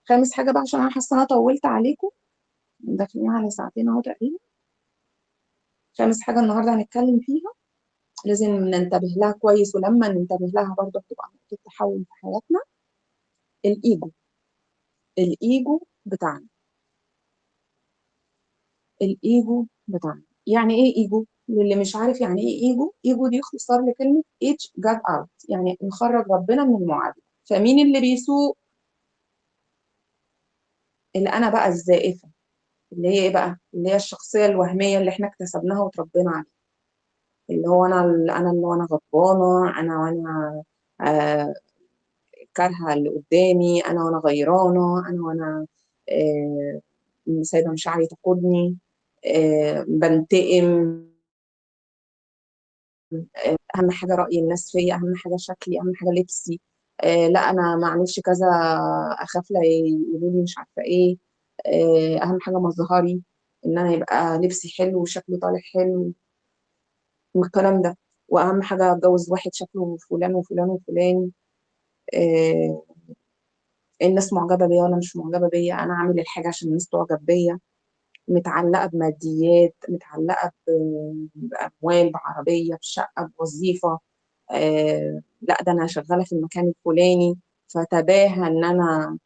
خامس حاجة بقى، عشان أنا حاسة إن أنا طولت عليكم، داخلين على ساعتين أهو تقريبا. خامس حاجة النهاردة هنتكلم فيها، لازم ننتبه لها كويس، ولما ننتبه لها برضه بتبقى نقطة تحول في حياتنا. الإيجو. الإيجو بتاعنا. الإيجو بتاعنا يعني إيه إيجو؟ للي مش عارف يعني إيه إيجو، إيجو دي اختصار لكلمة إيج جاد أوت، يعني نخرج ربنا من المعادلة. فمين اللي بيسوق؟ اللي أنا بقى الزائفة، اللي هي إيه بقى؟ اللي هي الشخصية الوهمية اللي إحنا اكتسبناها وتربينا عليها، اللي هو أنا اللي أنا غضبانة، أنا وأنا آه كارهة اللي قدامي، أنا وأنا غيرانة، أنا وأنا آه سايبة مشاعري تقودني، بنتقم، اهم حاجه راي الناس فيا، اهم حاجه شكلي، اهم حاجه لبسي، لا انا ما اعملش كذا اخاف لا يقولوا لي مش عارفه ايه، اهم حاجه مظهري، ان انا يبقى لبسي حلو وشكلي طالع حلو والكلام ده، واهم حاجه اتجوز واحد شكله فلان وفلان وفلان، آه الناس معجبه بيا ولا مش معجبه بيا، انا اعمل الحاجه عشان الناس تعجب بيا، متعلقه بماديات، متعلقه باموال، بعربيه، بشقه، بوظيفه، لا ده انا شغاله في المكان الفلاني، فتباهى ان انا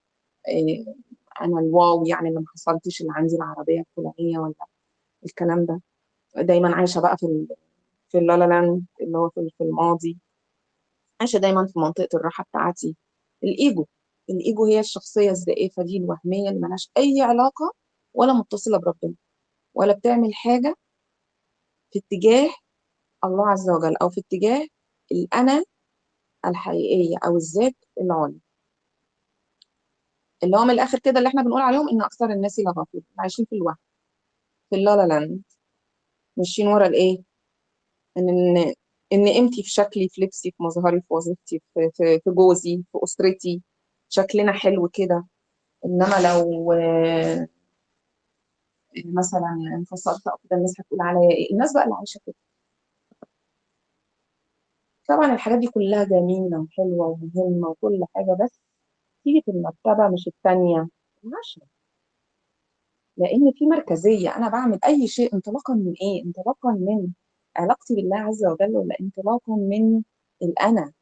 انا الواو، يعني اللي ما حصلتش، اللي عندي العربيه الفلانيه ولا الكلام ده. دايما عايشه بقى في اللالا لاند، اللي هو في الماضي، عايشه دايما في منطقه الراحه بتاعتي. الايجو. الايجو هي الشخصيه الزائفه دي الوهميه اللي ملهاش اي علاقه ولا متصله بربنا، ولا بتعمل حاجه في اتجاه الله عز وجل، او في اتجاه الانا الحقيقيه او الذات العليا، اللي هو من الاخر كده اللي احنا بنقول عليهم ان اكثر الناس لغافلون، عايشين في الوهم، في اللالا لاند، ماشيين ورا الايه، ان ان قيمتي في شكلي، في لبسي، في مظهري، في وظيفتي، في جوزي، في اسرتي، شكلنا حلو كده. انما لو مثلا انفصلت او كده، الناس هتقول عليا ايه؟ الناس بقى اللي عايشه كده. طبعا الحاجات دي كلها جميله وحلوه ومهمه وكل حاجه، بس تيجي في المرتبه مش الثانيه، العشره. لان في مركزيه، انا بعمل اي شيء انطلاقا من ايه؟ انطلاقا من علاقتي بالله عز وجل، ولا انطلاقا من الانا،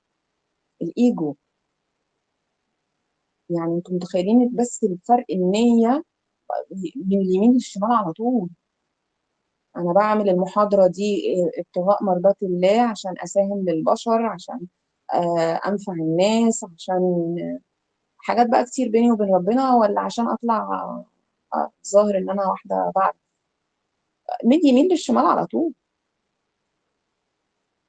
الايجو؟ يعني انتم متخيلين بس الفرق؟ النيه من اليمين للشمال على طول. انا بعمل المحاضره دي ابتغاء مرضات الله، عشان اساهم للبشر، عشان انفع الناس، عشان حاجات بقى كتير بيني وبين ربنا، ولا عشان اطلع ظاهر ان انا واحده بعد؟ من اليمين للشمال على طول.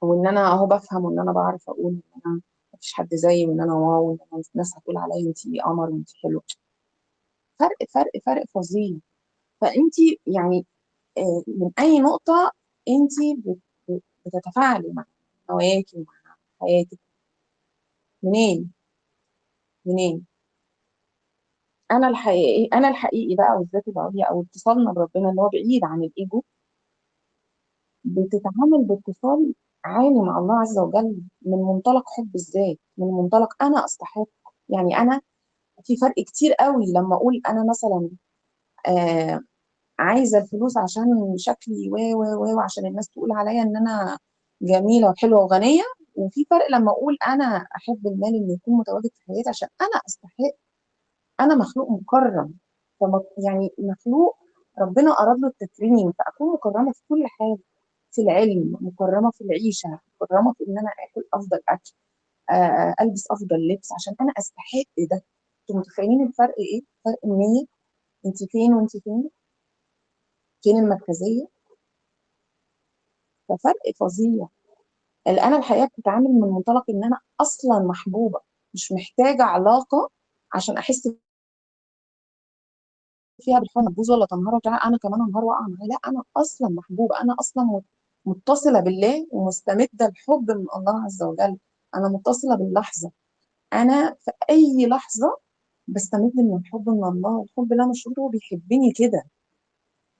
وان انا اهو بفهم، وان انا بعرف اقول ان انا مفيش حد زيي، وان انا واو، وان انا الناس هتقول عليا انت قمر وانت حلو. فرق فرق فرق فظيع. فانت يعني من اي نقطه انت بتتفاعلي مع هواكي ومع حياتك؟ منين؟ منين؟ انا الحقيقي بقى، والذات العليا او اتصالنا بربنا اللي هو بعيد عن الايجو، بتتعامل باتصال عالي مع الله عز وجل، من منطلق حب الذات، من منطلق انا استحق. يعني انا في فرق كتير قوي لما اقول انا مثلا آه عايزه الفلوس عشان شكلي وعشان الناس تقول عليا ان انا جميله وحلوه وغنيه، وفي فرق لما اقول انا احب المال انه يكون متواجد في حياتي عشان انا استحق. انا مخلوق مكرم، يعني مخلوق ربنا اراد له التكريم، فاكون مكرمه في كل حاجه، في العلم مكرمه، في العيشه مكرمه، في ان انا اكل افضل اكل، البس افضل لبس، عشان انا استحق ده. انتوا متخيلين الفرق ايه؟ فرق النيه. انت فين وانت فين؟ فين المركزيه؟ ففرق فظيع. انا الحقيقه بتتعامل من منطلق ان انا اصلا محبوبه، مش محتاجه علاقه عشان احس فيها بالحب، تبوظ ولا تنهار وبتاع انا كمان انهار واقع معاه. لا، انا اصلا محبوبه، انا اصلا متصله بالله ومستمده الحب من الله عز وجل. انا متصله باللحظه، انا في اي لحظه بستمد من الحب من الله. الحب لا مشروط، هو بيحبني كده،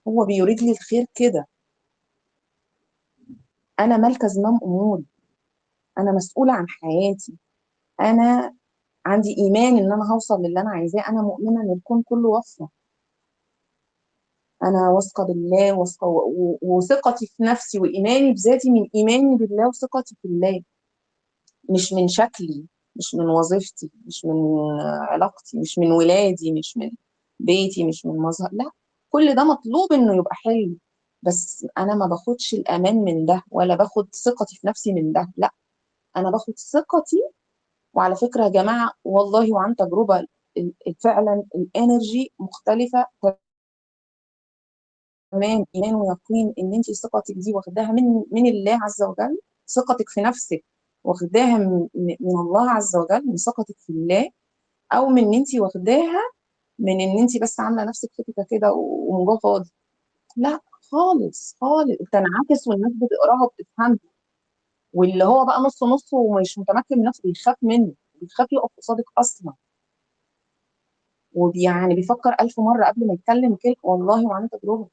هو بيريد لي الخير كده. انا مالكه زمام اموري، انا مسؤوله عن حياتي، انا عندي ايمان ان انا هوصل للي انا عايزاه، انا مؤمنه ان الكون كله وفره. انا واثقه بالله، واثقه وثقتي في نفسي وايماني بذاتي من ايماني بالله وثقتي في الله، مش من شكلي، مش من وظيفتي، مش من علاقتي، مش من ولادي، مش من بيتي، مش من مظهر، لا. كل ده مطلوب انه يبقى حلو، بس انا ما باخدش الامان من ده، ولا باخد ثقتي في نفسي من ده، لا. انا باخد ثقتي. وعلى فكره يا جماعه، والله وعن تجربه، فعلا الانرجي مختلفه تمام. ايمان ويقين ان انت ثقتك دي واخداها من الله عز وجل، ثقتك في نفسك واخداها من الله عز وجل، من ثقتك في الله، او من ان انت واخداها من ان انت بس عامله نفسك فكره كده ومن جوه فاضي. لا، خالص خالص، بتنعكس والناس بتقراها وبتفهمها. واللي هو بقى نص نص ومش متمكن من نفسه بيخاف منه، بيخاف يقف قصادك اصلا، ويعني بيفكر ألف مرة قبل ما يتكلم كده، والله وعن تجربة.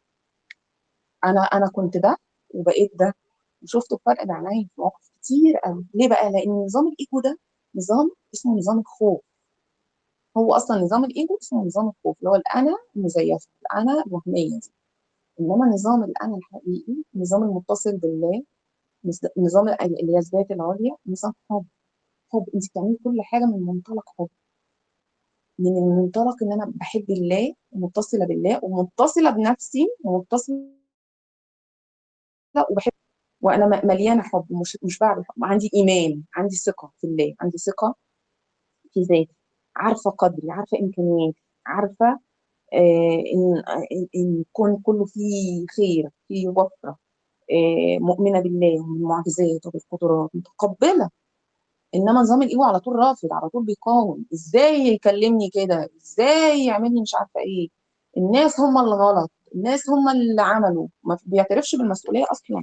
أنا كنت ده وبقيت ده، وشفت الفرق بعيني في مواقف كتير قوي. ليه بقى؟ لأن نظام الإيجو ده نظام اسمه نظام الخوف. هو أصلا نظام الإيجو اسمه نظام الخوف، اللي هو الأنا المزيفة، الأنا الوهمية دي. إنما نظام الأنا الحقيقي، النظام المتصل بالله، نظام اللي هي الذات العليا، نظام حب. حب، أنت بتعملي كل حاجة من منطلق حب، من المنطلق ان انا بحب الله ومتصله بالله ومتصله بنفسي ومتصله وبحب، وانا مليانه حب، مش بعد حب، عندي ايمان، عندي ثقه في الله، عندي ثقه في ذاتي، عارفه قدري، عارفه امكانياتي، عارفه ان الكون كله فيه خير، فيه وفره، مؤمنه بالله وبالمعجزات وبالقدرات، متقبله. انما نظام الايجو على طول رافض، على طول بيقاوم، ازاي يكلمني كده، ازاي يعملني مش عارفه ايه، الناس هم اللي غلط، الناس هم اللي عملوا، ما بيعترفش بالمسؤوليه اصلا.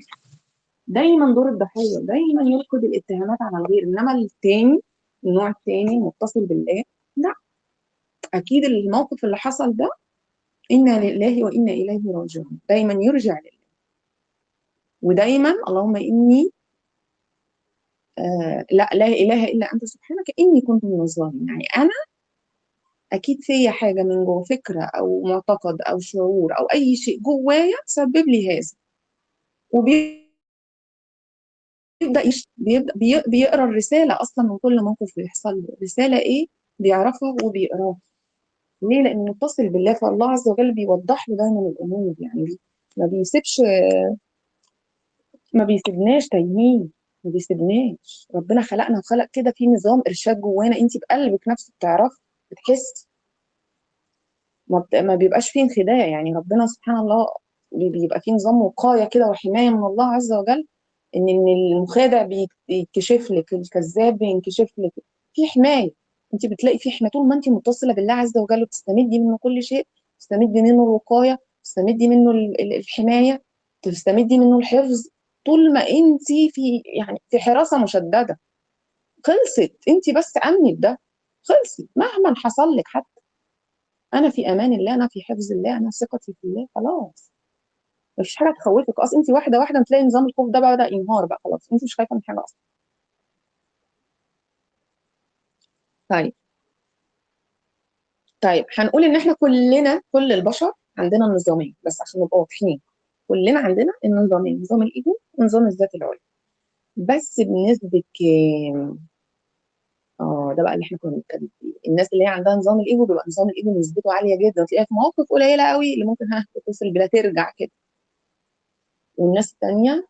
دايما دور الضحيه، دايما يلقي الاتهامات على الغير. انما التاني، النوع التاني المتصل بالله، لا، اكيد الموقف اللي حصل ده انا لله وانا اليه راجعون، دايما يرجع لله. ودايما اللهم اني لا اله الا انت سبحانك اني كنت من الظالمين. يعني انا اكيد فيا حاجه من جوه، فكره او معتقد او شعور او اي شيء جوايا سبب لي هذا. وبيبدا بيقرا الرساله اصلا من كل موقف بيحصل له، رساله ايه؟ بيعرفها وبيقراها. ليه؟ لانه متصل بالله، فالله عز وجل بيوضح له دايما الامور، يعني ما بيسيبش، ما بيسيبناش تايهين، ما بيسيبناش. ربنا خلقنا وخلق كده في نظام ارشاد جوانا، انت بقلبك نفسك بتعرفي، بتحسي. ما بيبقاش فيه انخداع، يعني ربنا سبحان الله بيبقى فيه نظام وقاية كده وحماية من الله عز وجل، ان المخادع بيكشف لك، الكذاب بينكشف لك، في حماية. انت بتلاقي في حماية طول ما انت متصلة بالله عز وجل وبتستمدي منه كل شيء، تستمدي منه الوقاية، تستمدي منه الحماية، تستمدي منه الحفظ. طول ما انت في يعني في حراسة مشددة، خلصت، انت بس امني بده، خلصت مهما حصل لك. حتى انا في امان الله، انا في حفظ الله، انا ثقتي في الله، خلاص مفيش حاجه تخوفك اصلا. انت واحده واحده تلاقي نظام الخوف ده بدا ينهار بقى، خلاص انت مش خايفه من حاجه اصلا. طيب. طيب هنقول ان احنا كلنا، كل البشر عندنا النظامين، بس عشان نبقى واضحين، كلنا عندنا النظامين، نظام الايجو ونظام الذات العليا. بس بنسبه كام؟ اه، ده بقى اللي احنا كنا بنتكلم فيه. الناس اللي هي عندها نظام الايجو بيبقى نظام الايجو نسبته عاليه جدا، وتلاقيها في مواقف قليله قوي اللي ممكن تتصل بلا ترجع كده. والناس التانيه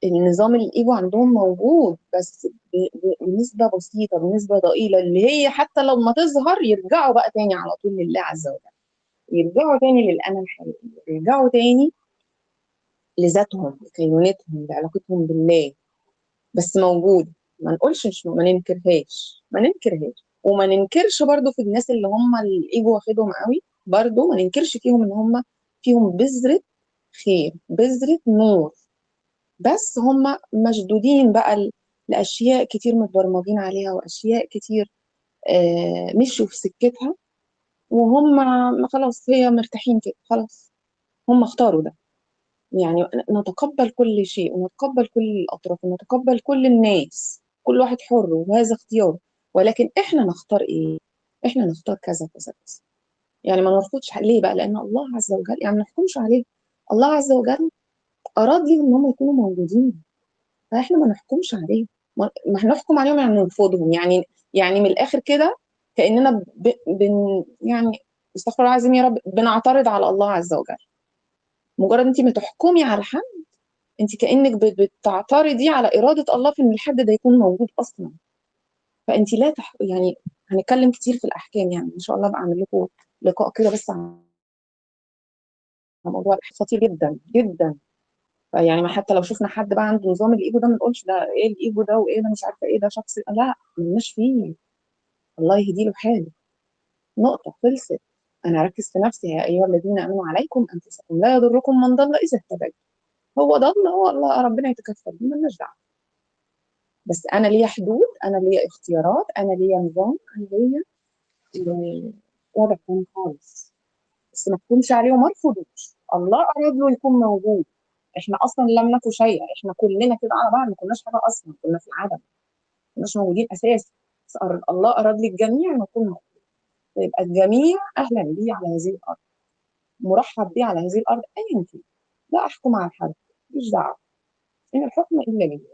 النظام الايجو عندهم موجود، بس بنسبه بسيطه، بنسبه ضئيله، اللي هي حتى لو ما تظهر يرجعوا بقى تاني على طول لله عز وجل، يرجعوا تاني للانا الحقيقي، يرجعوا تاني لذاتهم، لكينونتهم، لعلاقتهم بالله. بس موجود، ما نقولش مش، ما ننكرهاش، ما ننكرهاش. وما ننكرش برضو في الناس اللي هم الايجو واخدهم قوي، برضو ما ننكرش فيهم ان هم فيهم بذرة خير، بذرة نور. بس هم مشدودين بقى لأشياء كتير متبرمجين عليها، وأشياء كتير مشوا في سكتها، وهم خلاص هي مرتاحين كده، خلاص هم اختاروا ده. يعني نتقبل كل شيء، ونتقبل كل الأطراف، ونتقبل كل الناس، كل واحد حر وهذا اختياره. ولكن احنا نختار ايه؟ احنا نختار كذا كذا كذا. يعني ما نرفضش ليه بقى؟ لان الله عز وجل يعني ما نحكمش عليه. الله عز وجل اراد ليهم ان هم يكونوا موجودين، فاحنا ما نحكمش عليهم. ما احنا نحكم عليهم يعني نرفضهم، يعني من الاخر كده كاننا يعني استغفر الله العظيم يا رب بنعترض على الله عز وجل. مجرد انت ما تحكمي على حد، انت كانك بتعترضي على اراده الله في ان الحد ده يكون موجود اصلا. فانت لا يعني هنتكلم كتير في الاحكام، يعني ان شاء الله بعمل لكم لقاء كده بس عن موضوع الإحكام، خطير جدا جدا. فيعني ما حتى لو شفنا حد بقى عنده نظام الايجو ده ما نقولش ده ايه الايجو ده وايه ده مش عارفه ايه ده شخص، لا ملناش فيه. الله يهدي له حاله. نقطه خلصت. انا اركز في نفسي. يا ايها الذين امنوا عليكم انفسكم لا يضركم من ضل اذا اهتديتم. هو ضل، هو الله ربنا يتكفل بيه، مالناش دعوه. بس انا ليا حدود، انا ليا اختيارات، انا ليا نظام، انا ليا وضع تاني خالص. بس ما تكونش عليه وما رفضوش. الله اراد له يكون موجود. احنا اصلا لم نكن شيئا، احنا كلنا كده على بعض ما كناش حاجه اصلا، كنا في العدم، ما كناش موجودين اساسا. بس الله اراد للجميع ان يكون موجود، فيبقى الجميع اهلا بيه على هذه الارض، مرحب بيه على هذه الارض ايا كان. لا احكم على حد، مش دعوه، ان الحكم الا لله.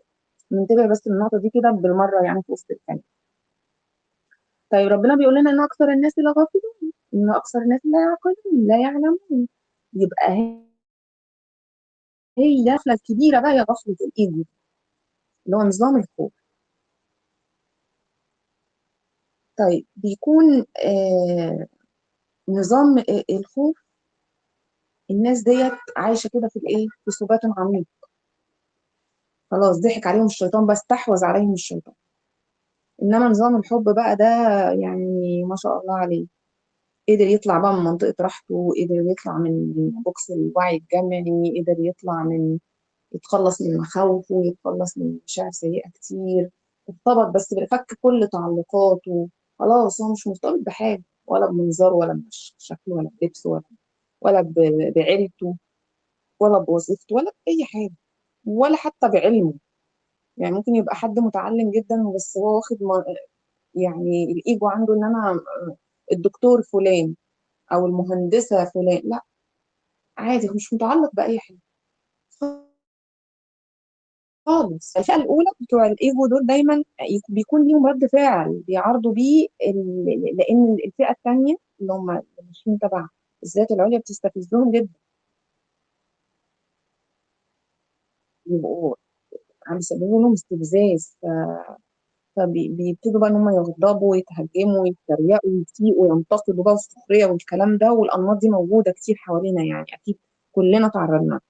ننتبه بس النقطه دي كده بالمره يعني في وسط الكلام. طيب ربنا بيقول لنا ان اكثر الناس لا غافلون، ان اكثر الناس لا يعقلون لا يعلمون. يبقى هي الغفله الكبيره بقى هي غفله الايجو، اللي هو نظام الخوف. طيب بيكون نظام الخوف، الناس ديت عايشه كده في الايه، في سبات عميق. خلاص ضحك عليهم الشيطان، بس استحوذ عليهم الشيطان. انما نظام الحب بقى ده، يعني ما شاء الله عليه، قدر يطلع بقى من منطقه راحته، قدر يطلع من بوكس الوعي الجمعي، قدر يطلع من، يتخلص من مخاوفه، يتخلص من مشاعر سيئه كتير. ارتبط بس بفك كل تعلقاته. خلاص هو مش مرتبط بحاجه، ولا بمنظره ولا بشكله ولا بلبسه ولا بعيلته ولا بوظيفته ولا بأي حاجة، ولا حتى بعلمه. يعني ممكن يبقى حد متعلم جدا بس هو واخد يعني الإيجو عنده إن أنا الدكتور فلان أو المهندسة فلان. لا عادي، هو مش متعلق بأي حاجة خالص. الفئة الأولى بتوع الإيجو دول دايما بيكون ليهم رد فعل بيعارضوا بيه لأن الفئة الثانية اللي هم ماشيين تبع الذات العليا بتستفزهم جدا. يبقوا عم يسببوا لهم استفزاز، فبيبتدوا بقى ان هم يغضبوا ويتهجموا ويتريقوا ويسيئوا وينتقدوا بقى، والسخريه والكلام ده، والانماط دي موجوده كتير حوالينا يعني اكيد كلنا تعرضنا.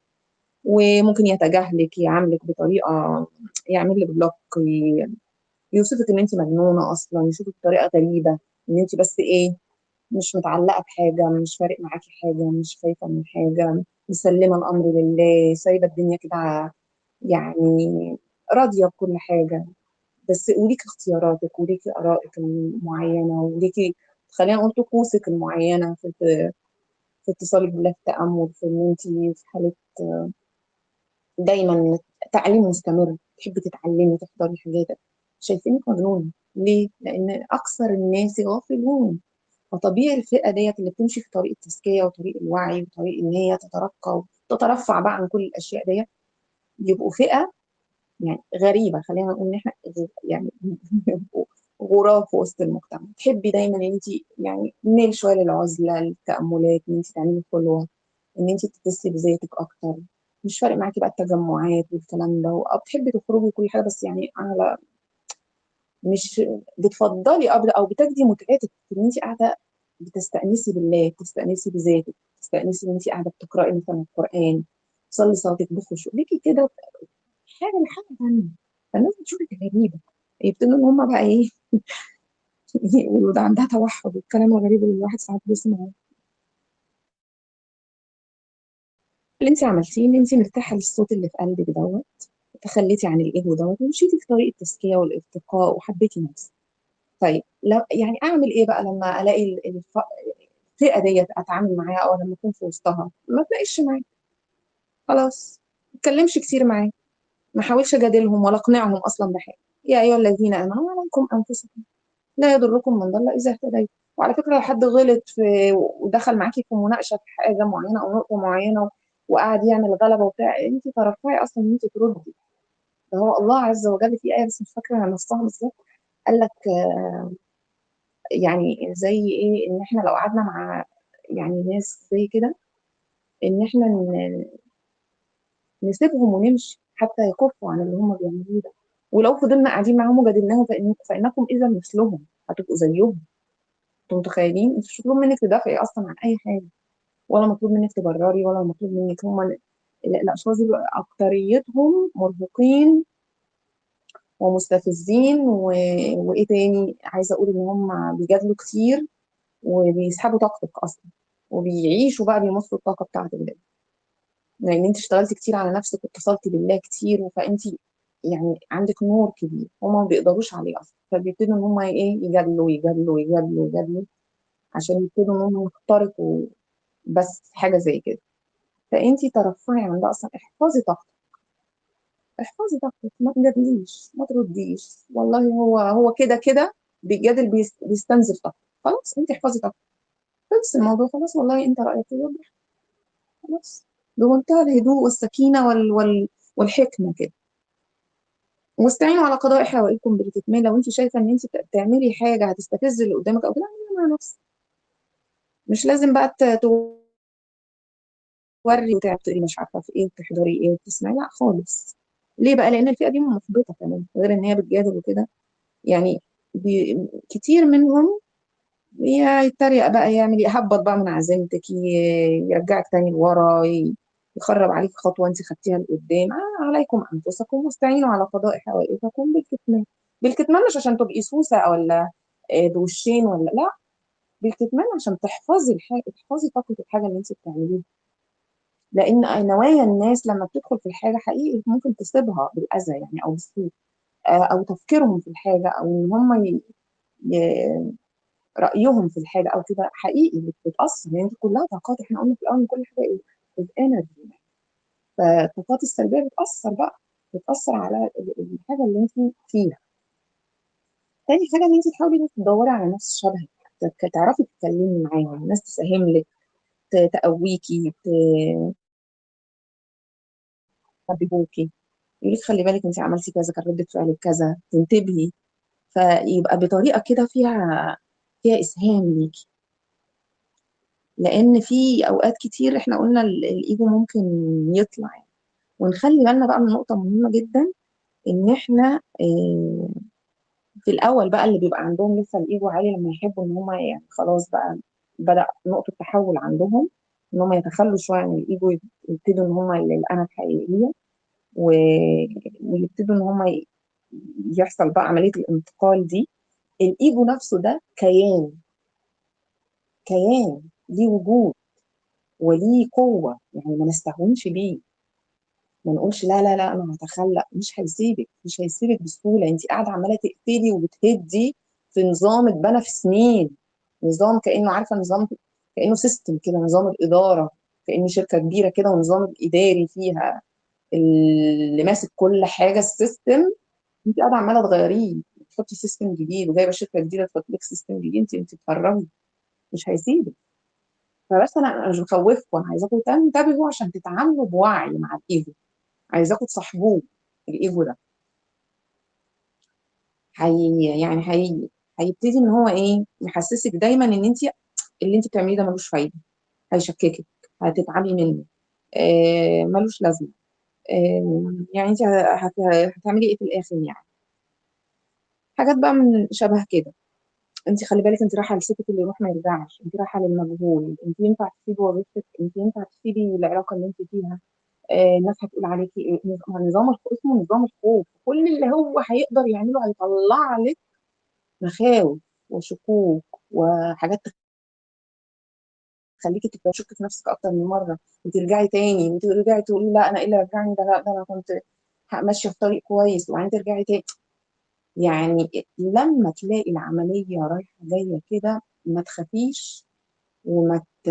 وممكن يتجاهلك، يعاملك بطريقه، يعمل لك بلوك، يوصفك ان انت مجنونه اصلا، يشوفك بطريقه غريبه، ان انت بس ايه، مش متعلقه بحاجه، مش فارق معاكي حاجه، مش خايفه من حاجه، مسلمه الامر لله، سايبه الدنيا كده، يعني راضيه بكل حاجه. بس وليكي اختياراتك وليكي آرائك المعينة وليكي، خلينا نقول طقوسك المعينة في اتصالك بالله، في التأمل، في إن أنت في حالة دايما تعليم مستمر، تحبي تتعلمي تحضري حاجات. شايفينك مجنونة ليه؟ لأن أكثر الناس غافلون. فطبيعي الفئة ديت اللي بتمشي في طريق التزكية وطريق الوعي وطريق إن هي تترقى وتترفع بقى عن كل الأشياء ديت، يبقوا فئة يعني غريبة. خلينا نقول إن إحنا يعني غراب في وسط المجتمع. تحبي دايما إن أنت يعني ميل شوية للعزلة، للتأملات، إن أنت تعملي خلوة، إن أنت تتصلي بذاتك أكتر. مش فارق معاكي بقى التجمعات والكلام ده، أو بتحبي تخرجي وكل حاجة، بس يعني على مش بتفضلي قبل، أو بتجدي متعتك في إن أنت قاعدة بتستأنسي بالله، بتستأنسي بذاتك، بتستأنسي إن أنت قاعدة بتقرأي مثلا القرآن، تصلي صلاتك بخشوع ليكي كده، حاجة لحاجة تانية. فالناس بتشوفك غريبة، يبتدوا ان هم بقى ايه يقولوا ده عندها توحد والكلام الغريب اللي الواحد ساعات بيسمعه. اللي انت عملتيه ان انت مرتاحه للصوت اللي في قلبك دوت، تخليتي عن الايجو دوت ومشيتي في طريق التزكيه والارتقاء وحبيتي نفسك. طيب لا يعني اعمل ايه بقى لما الاقي الفئه ديت اتعامل معاها، او لما اكون في وسطها ما تلاقيش معايا؟ خلاص ما اتكلمش كتير معايا، ما احاولش اجادلهم ولا اقنعهم اصلا بحاجه. يا ايها الذين امنوا عليكم انفسكم لا يضركم من ضل اذا اهتديتم. وعلى فكره لو حد غلط في ودخل معاكي في مناقشه في حاجه معينه او نقطه معينه وقعد يعمل غلبه وبتاع، انت ترفعي اصلا ان انت تردي. ده هو الله عز وجل في ايه بس مش فاكره نصها بالظبط، قال لك يعني زي ايه، ان احنا لو قعدنا مع يعني ناس زي كده، ان احنا نسيبهم ونمشي حتى يكفوا عن اللي هم بيعملوه ده. ولو فضلنا قاعدين معاهم وجادلناهم فانكم اذا مثلهم، هتبقوا زيهم. انتوا متخيلين؟ انت مش مطلوب منك تدافعي اصلا عن اي حاجه، ولا مطلوب منك تبرري، ولا مطلوب منك. هم الاشخاص دي بقى اكتريتهم مرهقين ومستفزين وايه تاني عايزه اقول، ان هم بيجادلوا كتير وبيسحبوا طاقتك اصلا، وبيعيشوا بقى بيمصوا الطاقه بتاعتك ده، لان انت اشتغلتي كتير على نفسك واتصلتي بالله كتير، فانت يعني عندك نور كبير هما ما بيقدروش عليه اصلا، فبيبتدوا ان هما ايه، يجادلوا يجادلوا يجادلوا يجادلوا عشان يبتدوا ان هم يخترقوا بس حاجه زي كده. فانت ترفعي عن ده اصلا، احفظي طاقتك، احفظي طاقتك، ما تجادليش ما ترديش، والله هو كده كده بيجادل بيستنزف طاقتك، خلاص انت احفظي طاقتك، خلص الموضوع خلاص، والله انت رايك كده خلاص، بمنتهى الهدوء والسكينه والحكمه كده. واستعينوا على قضاء حوائجكم بالكتمان. لو انت شايفه ان انت تعملي حاجه هتستفز اللي قدامك او كده، اعمليها مع نفسك، مش لازم بقى توري وتعطي مش عارفه في ايه وتحضري ايه وتسمعي، لا خالص. ليه بقى؟ لان الفئه دي محبطه كمان، غير ان هي بتجادل وكده يعني. كتير منهم يتريق بقى، يعمل يهبط بقى من عزيمتك، يرجعك تاني لورا، يخرب عليك خطوه انت خدتيها لقدام. عليكم انفسكم واستعينوا على قضاء حوائجكم بالكتمان. بالكتمان مش عشان تبقي سوسه ولا بوشين ولا لا، بالكتمان عشان تحفظي الحاجه، تحفظي طاقه الحاجه اللي انت بتعمليها. لان نوايا الناس لما بتدخل في الحاجه حقيقي ممكن تصيبها بالاذى يعني او بالسوء، او تفكيرهم في الحاجه، او ان هم ي... رايهم في الحاجه او كده، حقيقي بتاثر. يعني دي كلها طاقات، احنا قلنا في الاول ان كل حاجه انرجي، فالطاقات السلبيه بتاثر بقى، بتاثر على الحاجه اللي انت فيها. تاني حاجه ان انت تحاولي انك تدوري على ناس شبهك، تعرفي تتكلمي معاهم، ناس تساهم لك، تقويكي، تحببوكي، يقول لك خلي بالك انت عملتي كذا، كان ردة فعلك كذا، تنتبهي. فيبقى بطريقه كده فيها اسهام ليكي. لان في اوقات كتير احنا قلنا الايجو ممكن يطلع يعني. ونخلي بالنا بقى من نقطه مهمه جدا، ان احنا في الاول بقى اللي بيبقى عندهم لسه الايجو عالي، لما يحبوا ان هم يعني خلاص بقى بدأ نقطه تحول عندهم، ان هم يتخلوا شويه عن الايجو، يبتدوا ان هم الانا الحقيقيه، و... ويبتدوا ان هم يحصل بقى عمليه الانتقال دي. الايجو نفسه ده كيان، كيان ليه وجود وليه قوه، يعني ما نستهونش بيه. ما نقولش لا لا لا انا هتخلى، مش هيسيبك، مش هيسيبك بسهوله. انت قاعده عماله تقتلي وبتهدي في نظام اتبنى في سنين، نظام كانه عارفه نظام، كانه سيستم كده، نظام الاداره، كانه شركه كبيره كده ونظام الاداري فيها اللي ماسك كل حاجه السيستم. انت قاعده عماله تغيريه، تحطي سيستم جديد، وجايبه شركه جديده تحط لك سيستم جديد، انت بتتفرجي، مش هيسيبك. فبس انا مش بخوفكم، انا عايزاكم تنتبهوا عشان تتعاملوا بوعي مع الايجو، عايزاكم تصاحبوه. الايجو ده يعني هيبتدي ان هو ايه، يحسسك دايما ان انت اللي انت بتعمليه ده ملوش فايده، هيشككك، هتتعبي منه، ملوش لازمه، يعني انت هتعملي ايه في الاخر يعني. حاجات بقى من شبه كده. انت خلي بالك، انت رايحه لسكه اللي يروح ما يرجعش، انت رايحه للمجهول، انت ينفع تسيبي وظيفتك، انت ينفع تسيبي العلاقه اللي انت فيها. الناس هتقول عليكي ايه، نظام اسمه نظام الخوف، كل اللي هو هيقدر يعمله هيطلع لك مخاوف وشكوك وحاجات تخليكي تشكي في نفسك اكتر من مره، وترجعي تاني وترجعي تقولي لا انا ايه اللي رجعني ده، لا ده انا كنت ماشيه في طريق كويس، وبعدين ترجعي تاني. يعني لما تلاقي العمليه رايحه جايه كده، ما تخافيش، وما ت...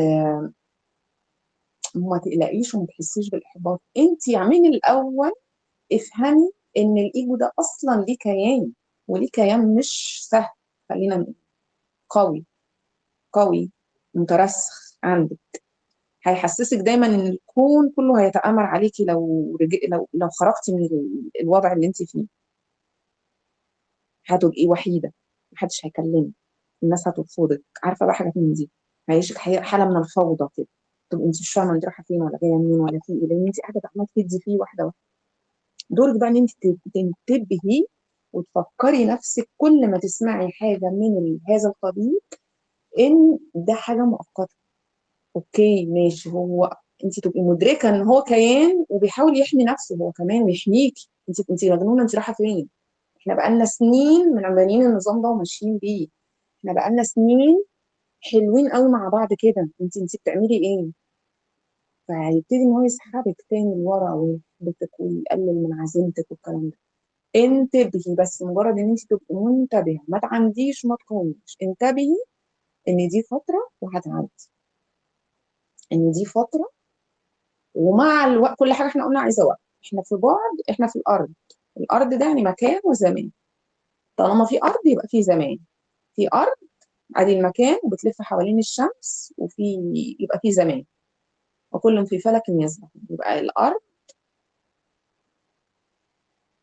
ما تقلقيش وما تحسيش بالاحباط. انت من الاول افهمي ان الايجو ده اصلا ليه كيان، وليه كيان مش سهل، خلينا نقول قوي، قوي، مترسخ عندك، هيحسسك دايما ان الكون كله هيتآمر عليكي لو خرجتي من الوضع اللي انت فيه. هتبقي وحيده، محدش هيكلمك، الناس هترفضك، عارفه بقى حاجات من دي، هيعيشك حاله من الفوضى كده، تبقي انت مش فاهمه انت رايحه فين ولا جايه منين ولا في ايه، لان انت قاعده عماله تدي فيه واحده واحده. دورك بقى ان انت تنتبهي وتفكري نفسك كل ما تسمعي حاجه من هذا القبيل ان ده حاجه مؤقته. اوكي ماشي، هو انت تبقي مدركه ان هو كيان وبيحاول يحمي نفسه، هو كمان ويحميكي، انت مجنونه، انت رايحه فين؟ احنا بقالنا سنين من بانيين النظام ده وماشيين بيه، احنا بقالنا سنين حلوين قوي مع بعض كده، انت بتعملي ايه؟ فهيبتدي ان هو يسحبك تاني لورا ويحبطك ويقلل من عزيمتك والكلام ده. انتبهي بس، مجرد ان انت تبقي منتبهه، ما تعنديش ما تقوميش، انتبهي ان دي فتره وهتعدي، ان دي فتره، ومع الوقت كل حاجه احنا قلنا عايزه وقت. احنا في بعد، احنا في الارض، الارض ده يعني مكان وزمان، طالما في ارض يبقى في زمان، في ارض ادي المكان وبتلف حوالين الشمس، وفي يبقى في زمان، وكل في فلك يسبح، يبقى الارض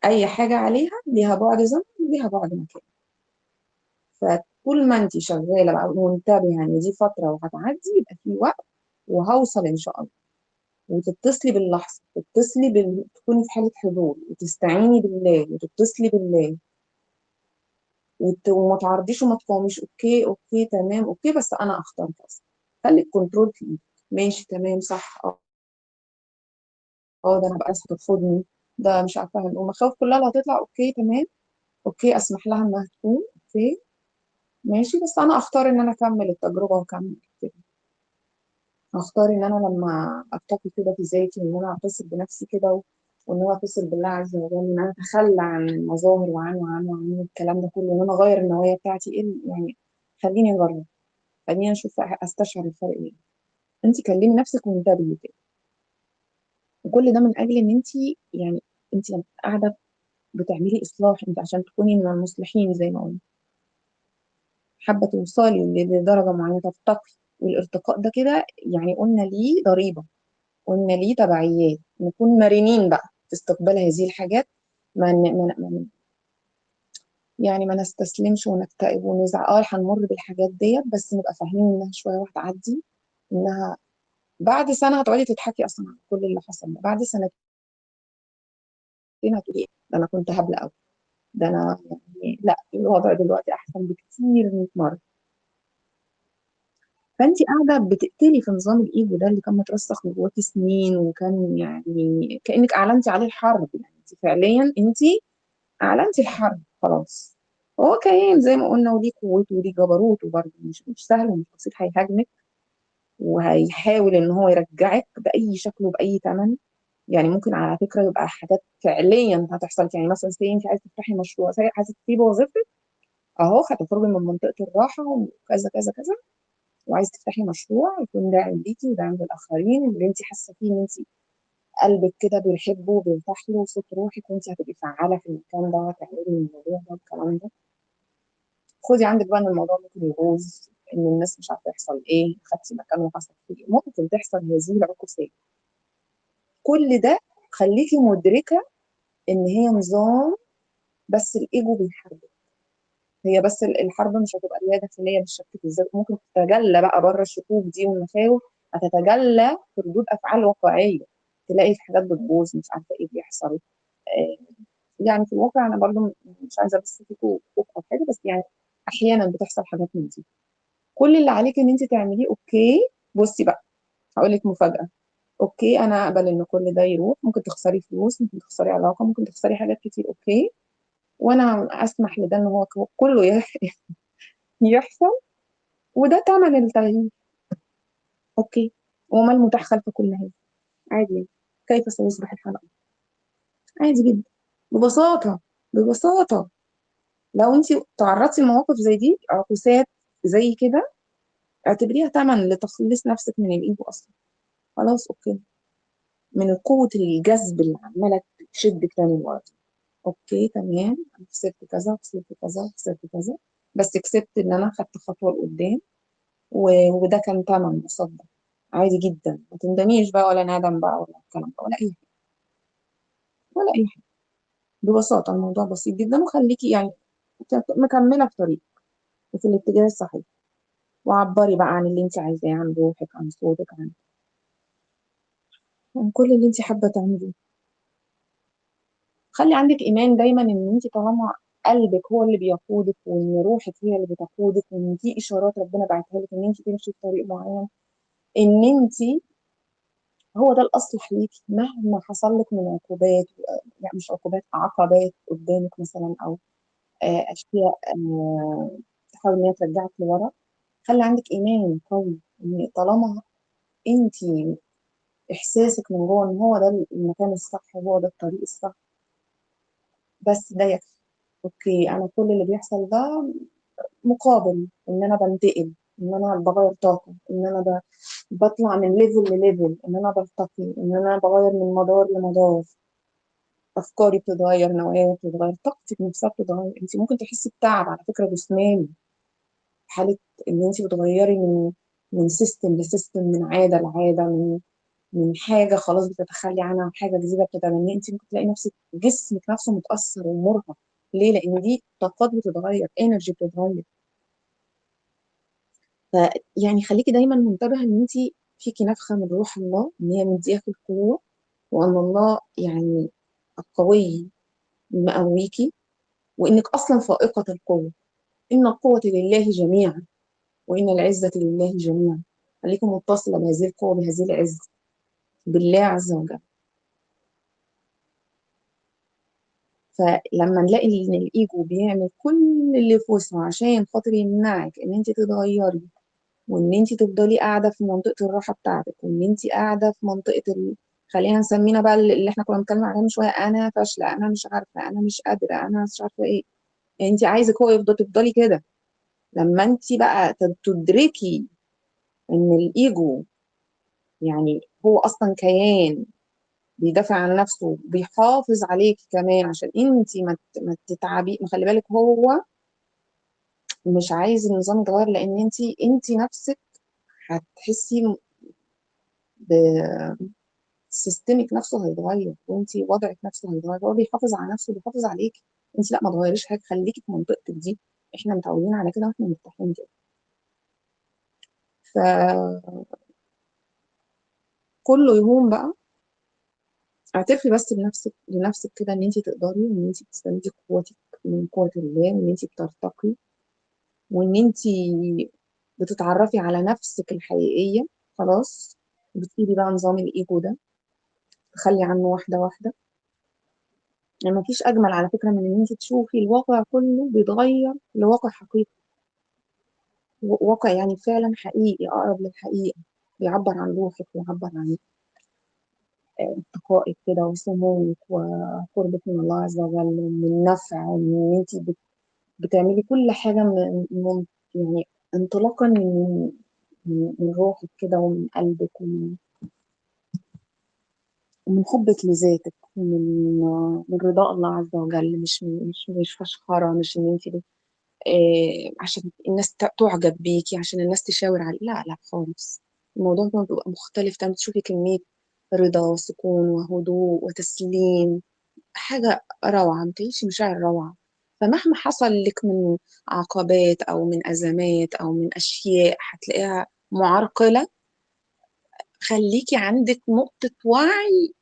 اي حاجه عليها ليها بعد زمن وليها بعد مكان. فطول ما انت شغاله بقى منتبهه ان دي فتره وهتعدي، يبقى في وقت وهوصل ان شاء الله، وتتصلي باللحظه، تكوني في حاله حضور وتستعيني بالله وتتصلي بالله، وما تعرضيش وما تقاوميش، اوكي اوكي تمام اوكي بس انا اختار كذا، خلي الكنترول في ايدك، ماشي تمام صح ده انا بقى ناس هترفضني، ده مش عارفه المخاوف كلها اللي هتطلع، اوكي تمام، اوكي اسمح لها انها تكون، اوكي ماشي، بس انا اختار ان انا اكمل التجربه واكمل كده، اختار ان انا لما ارتقي كده في ذاتي، وان انا اتصل بنفسي كده وان انا اتصل بالله عز وجل، ان انا اتخلى عن المظاهر وعن الكلام ده كله، وان انا اغير النوايا بتاعتي، ايه يعني، خليني اجرب، خليني اشوف استشعر الفرق ايه. انت كلمي نفسك وانتبهي كده، وكل ده من اجل ان انت يعني، انت لما قاعده بتعملي اصلاح، انت عشان تكوني من المصلحين زي ما قلنا، حابه توصلي لدرجه معينه ترتقي، والارتقاء ده كده يعني قلنا ليه ضريبه، قلنا ليه تبعيات، نكون مرنين بقى في استقبال هذه الحاجات، يعني ما نستسلمش ونكتئب ونزعل، هنمر بالحاجات ديت بس نبقى فاهمين انها شويه وهتعدي، انها بعد سنه هتقعدي تضحكي اصلا على كل اللي حصل ده، بعد سنتين هتقولي ايه ده، انا كنت هبله قوي، ده انا يعني لا، الوضع دلوقتي احسن بكتير 100 مره. فانت قاعده بتقتلي في نظام الايجو ده اللي كان مترسخ جواكي سنين، وكان يعني كانك اعلنتي عليه الحرب، يعني انت فعليا انت اعلنتي الحرب خلاص. هو كيان زي ما قلنا، وليه قوته وليه جبروته برضه، مش سهل ومش بسيط، هيهاجمك وهيحاول ان هو يرجعك باي شكل وباي ثمن، يعني ممكن على فكره يبقى حاجات فعليا هتحصل، يعني مثلا سي انت عايزه تفتحي مشروع، سي عايزه تسيبي وظيفتك اهو، هتخرجي من منطقه الراحه وكذا كذا كذا، وعايزه تفتحي مشروع يكون داعم ليكي وداعم للاخرين، اللي انت حاسه فيه ان انت قلبك كده بيحبه وبيرتاح له وصوت روحك، وانت هتبقي فعاله في المكان ده وهتعملي الموضوع ده والكلام ده. خدي عندك بقى ان الموضوع ممكن يبوظ، ان الناس مش عارفه يحصل ايه، خدتي مكان وحصل فيه إيه. ممكن تحصل هذه العكوسات، كل ده خليكي مدركه ان هي نظام، بس الايجو بيحاربك، هي بس الحرب مش هتبقى ليها داخليه بالشكل ازاي، ممكن تتجلى بقى بره الشكوك دي والمخاوف، هتتجلى في ردود افعال واقعيه، تلاقي في حاجات بتبوظ، مش عارفه ايه بيحصل. آه، يعني في الواقع انا برضو مش عايزه بس فيكم خوف او حاجه، بس يعني احيانا بتحصل حاجات من دي، كل اللي عليك ان انت تعمليه اوكي. بصي بقى، هقول لك مفاجاه، اوكي انا اقبل ان كل ده يروح، ممكن تخسري فلوس، ممكن تخسري علاقه، ممكن تخسري حاجات كتير، اوكي، وانا اسمح لده ان هو كله يحصل، وده ثمن التغيير، اوكي، وما المتاح خلف كل هذا، عادي يعني. كيف سيصبح الحال أفضل؟ عادي جدا، ببساطه، ببساطه، لو انت تعرضتي لمواقف زي دي، عكوسات زي كده، اعتبريها ثمن لتخليص نفسك من الايجو اصلا، خلاص اوكي، من قوه الجذب اللي عماله تشدك تاني لورا، اوكي تمام، انا خسرت كذا وخسرت كذا وخسرت كذا، بس كسبت ان انا خدت خطوه لقدام، وده كان تمن قصاد ده. عادي جدا، ما تندميش بقى ولا ندم بقى ولا الكلام ده ولا اي حاجه، ولا اي حاجه. ببساطه الموضوع بسيط جدا، وخليكي يعني مكمله في طريق وفي الاتجاه الصحيح، وعبري بقى عن اللي انت عايزاه، عن روحك، عن صوتك، عن كل اللي انت حابه تعمليه. خلي عندك ايمان دايما ان انت طالما قلبك هو اللي بيقودك، وان روحك هي اللي بتقودك، وان دي اشارات ربنا بعتها لك ان انت تمشي في طريق معين، ان انت هو ده الاصلح ليكي مهما حصل لك من عقوبات. يعني مش عقوبات، عقبات قدامك مثلا، او اشياء تحاول ان هي ترجعك لورا. خلي عندك ايمان قوي ان طالما انت احساسك من جوه ان هو ده المكان الصح وهو ده الطريق الصح، بس ده يكفي. اوكي، انا كل اللي بيحصل ده مقابل ان انا بنتقل، ان انا بغير طاقه، ان انا بطلع من ليفل لليفل، ان انا برتقي، ان انا بغير من مدار لمدار. افكاري بتتغير، نواياي بتتغير، طاقتك نفسها بتتغير. انت ممكن تحسي بتعب على فكره جسماني، حاله ان انت بتغيري من سيستم لسيستم، من عاده لعاده، من حاجه خلاص بتتخلي عنها وحاجه جديده بتتبني. انت ممكن تلاقي نفسك جسمك نفسه متاثر ومرهق. ليه؟ لان دي طاقات بتتغير، انرجي بتتغير. فيعني خليكي دايما منتبهه ان انت فيكي نفخه من روح الله، ان هي مدياكي القوه، وان الله يعني القوي مقويكي، وانك اصلا فائقه القوه. ان القوه لله جميعا، وان العزه لله جميعا. خليكي متصله بهذه القوه، بهذه العزه، بالله عز وجل. فلما نلاقي ان الايجو بيعمل كل اللي في وسعه عشان خاطر يمنعك ان انت تتغيري، وان انت تفضلي قاعده في منطقه الراحه بتاعتك، وان انت قاعده في منطقه خلينا نسمينا بقى اللي احنا كنا بنتكلم عليها من شويه، انا فاشله، انا مش عارفه، انا مش قادره، انا مش عارفه ايه. يعني انت عايزك هو تفضلي كده. لما انت بقى تدركي ان الايجو يعني هو اصلا كيان بيدافع عن نفسه، بيحافظ عليكي كمان عشان انت ما تتعبي. ما خلي بالك، هو مش عايز النظام يتغير، لان انت نفسك هتحسي بسيستمك نفسه هيتغير، وانت وضعك نفسه هيتغير. هو بيحافظ على نفسه، بيحافظ عليكي. انت لا، ما تغيريش حاجه، خليكي في منطقتك دي. احنا متعودين على كده واحنا مرتاحين كده. فكله يهون بقى. اعترفي بس لنفسك كده ان انت تقدري، وان انت بتستمدي قوتك من قوة الله، وان انت بترتقي، وان انت بتتعرفي على نفسك الحقيقية. خلاص، بتسيبي بقى نظام الايجو ده، تخلي عنه واحدة واحدة. يعني مفيش اجمل على فكرة من ان انت تشوفي الواقع كله بيتغير لواقع حقيقي، واقع يعني فعلا حقيقي، اقرب للحقيقة، بيعبر عن روحك، ويعبر عن ارتقائك كده، وسموك، وقربك من الله عز وجل، من نفع، وان انت بتعملي كل حاجة يعني انطلاقا من روحك كده، ومن قلبك، ومن حبك لذاتك، من رضاء الله عز وجل. مش فشخرة، مش ان انت عشان الناس تعجب بيكي، عشان الناس تشاور عليك. لا لا خالص. الموضوع ده بيبقى مختلف تماما. تشوفي كمية رضا وسكون وهدوء وتسليم، حاجة روعة، بتعيشي مشاعر روعة. فمهما حصل لك من عقبات أو من أزمات أو من أشياء هتلاقيها معرقلة، خليكي عندك نقطة وعي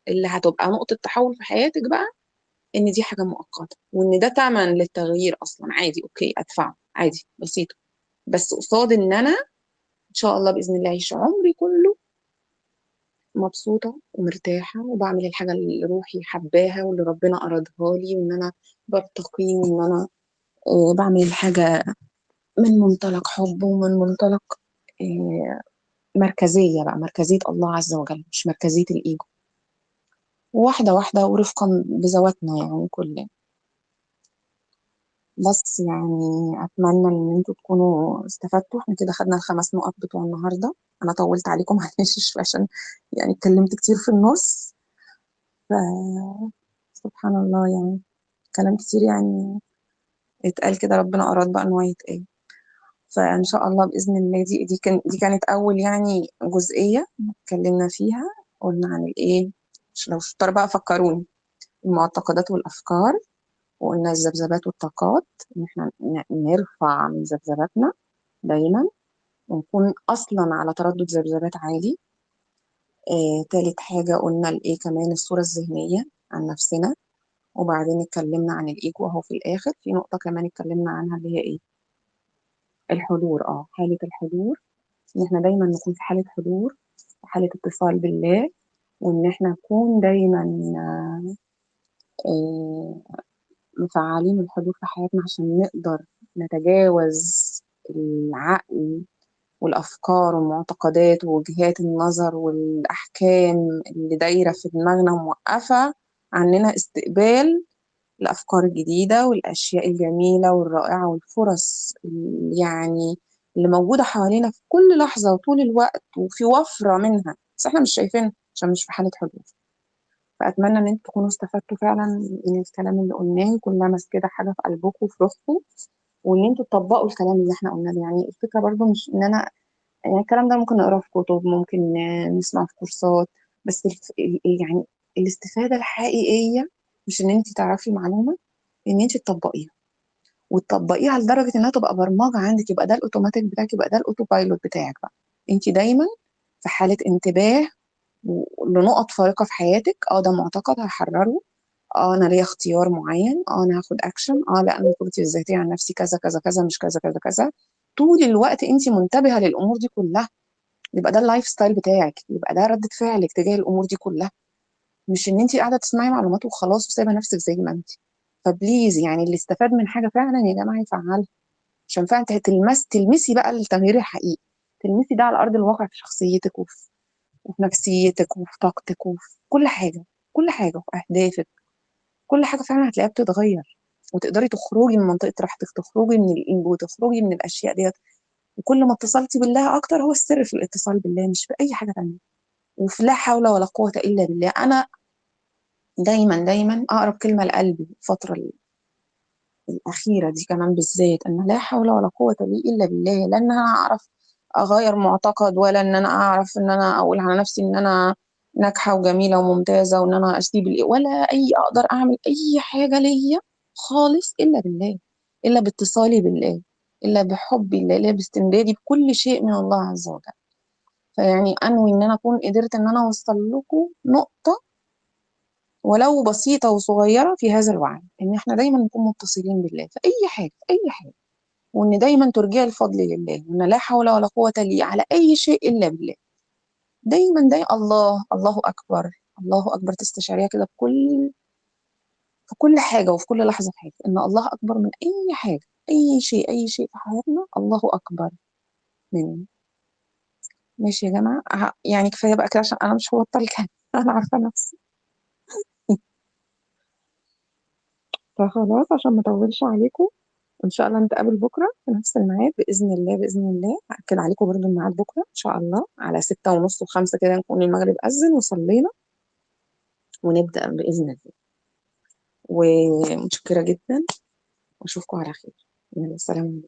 اللي هتبقى نقطة تحول في حياتك بقى، إن دي حاجة مؤقتة، وإن ده تمن للتغيير أصلا. عادي، أوكي، أدفعه عادي، بسيطة. بس قصاد إن أنا إن شاء الله بإذن الله أعيش عمري كله مبسوطة ومرتاحة، وبعمل الحاجة اللي روحي حباها واللي ربنا أرادها لي، وإن أنا برتقي، وإن أنا بعمل الحاجة من منطلق حب، ومن منطلق آه، مركزية بقى، مركزية الله عز وجل، مش مركزية الإيجو. واحدة واحدة، ورفقا بذواتنا يعني كلنا. بس يعني أتمنى إن انتوا تكونوا استفدتوا. احنا كده خدنا الخمس نقط بتوع النهاردة. أنا طولت عليكم معلش عشان يعني اتكلمت كتير في النص. ف سبحان الله، يعني كلام كتير يعني. اتقال كده، ربنا أراد بقى إن هو يتقال. فإن شاء الله بإذن الله، دي كانت أول يعني جزئية اتكلمنا فيها. قلنا عن الإيه، لو شطار بقى فكروني، المعتقدات والأفكار، وقلنا الذبذبات والطاقات، إن إحنا نرفع من ذبذباتنا دايما، ونكون أصلا على تردد ذبذبات عالي. تالت حاجة قلنا الإيه كمان، الصورة الذهنية عن نفسنا. وبعدين اتكلمنا عن الإيجو أهو، في الآخر في نقطة كمان اتكلمنا عنها اللي هي إيه، الحضور. حالة الحضور، إن إحنا دايما نكون في حالة حضور، وحالة اتصال بالله، وإن إحنا نكون دايما آه، مفعلين الحضور في حياتنا عشان نقدر نتجاوز العقل والأفكار والمعتقدات ووجهات النظر والأحكام اللي دايرة في دماغنا وموقفة عننا استقبال الأفكار الجديدة والأشياء الجميلة والرائعة والفرص يعني اللي موجودة حوالينا في كل لحظة وطول الوقت، وفي وفرة منها بس احنا مش شايفينها عشان مش في حالة حضور. فأتمنى إن انتوا تكونوا استفدتوا فعلا من الكلام اللي قلناه، يكون لمس كده حاجة في قلبكم وفي روحكم، وإن انتوا تطبقوا الكلام اللي احنا قلناه ده. يعني الفكرة برضو مش إن أنا، يعني الكلام ده ممكن نقراه في كتب، ممكن نسمع في كورسات، بس يعني الاستفادة الحقيقية مش إن انت تعرفي معلومة، إن انت تطبقيها، وتطبقيها لدرجة إنها تبقى برمجة عندك، يبقى ده الأوتوماتيك بتاعك، يبقى ده الأوتو بايلوت بتاعك بقى. انت دايما في حالة انتباه لنقط فارقة في حياتك. ده معتقد هحرره، انا ليا اختيار معين، انا هاخد اكشن، لا انا قوتي الذاتيه عن نفسي كذا كذا كذا، مش كذا كذا كذا. طول الوقت انت منتبهه للامور دي كلها، يبقى ده اللايف ستايل بتاعك، يبقى ده ردة فعلك تجاه الامور دي كلها، مش ان انت قاعده تسمعي معلومات وخلاص وسايبه نفسك زي ما انت. فبليز يعني اللي استفاد من حاجه فعلا يا جماعه يفعلها، عشان فعلا تلمسي بقى التغيير الحقيقي، تلمسي ده على ارض الواقع في شخصيتك وفي نفسيتك وفي طاقتك وفي كل حاجه، كل حاجه، وفي اهدافك. كل حاجه فعلا هتلاقيها بتتغير، وتقدري تخرجي من منطقه راحتك، تخرجي من الانجو، تخرجي من الاشياء ديت. وكل ما اتصلتي بالله اكتر، هو السر في الاتصال بالله مش في اي حاجه تانية. وفي لا حول ولا قوه الا بالله. انا دايما دايما اقرب كلمه لقلبي الفتره الأخيرة دي كمان بالذات، أن لا حول ولا قوة لي إلا بالله. لا إن أنا أعرف أغير معتقد، ولا إن أنا أعرف إن أنا أقول على نفسي إن أنا ناجحة وجميلة وممتازة، وإن أنا أسيب ولا أي أقدر أعمل أي حاجة ليا خالص إلا بالله، إلا باتصالي بالله، إلا بحبي لله، إلا باستمدادي بكل شيء من الله عز وجل. فيعني أنوي إن أنا أكون قدرت إن أنا أوصل لكم نقطة ولو بسيطة وصغيرة في هذا الوعي، إن إحنا دايما نكون متصلين بالله في أي حاجة، في أي حاجة، وإن دايما ترجع الفضل لله، وإن لا حول ولا قوة لي على أي شيء إلا بالله. دايما دايما الله أكبر، الله أكبر، تستشعريها كده في كل حاجة وفي كل لحظة في حياتك، إن الله أكبر من أي حاجة، أي شيء، أي شيء في حياتنا الله أكبر منه. ماشي يا جماعة، يعني كفاية بقى كده عشان أنا مش هبطل كلام. أنا عارفة نفسي. فخلاص عشان ما أطولش عليكم، ان شاء الله نتقابل بكره في نفس الميعاد باذن الله. باذن الله هاكد عليكم برضو الميعاد بكره ان شاء الله على 6:30 و5 كده، نكون المغرب اذن وصلينا، ونبدا باذن الله. ومتشكره جدا، واشوفكم على خير. يلا، سلام.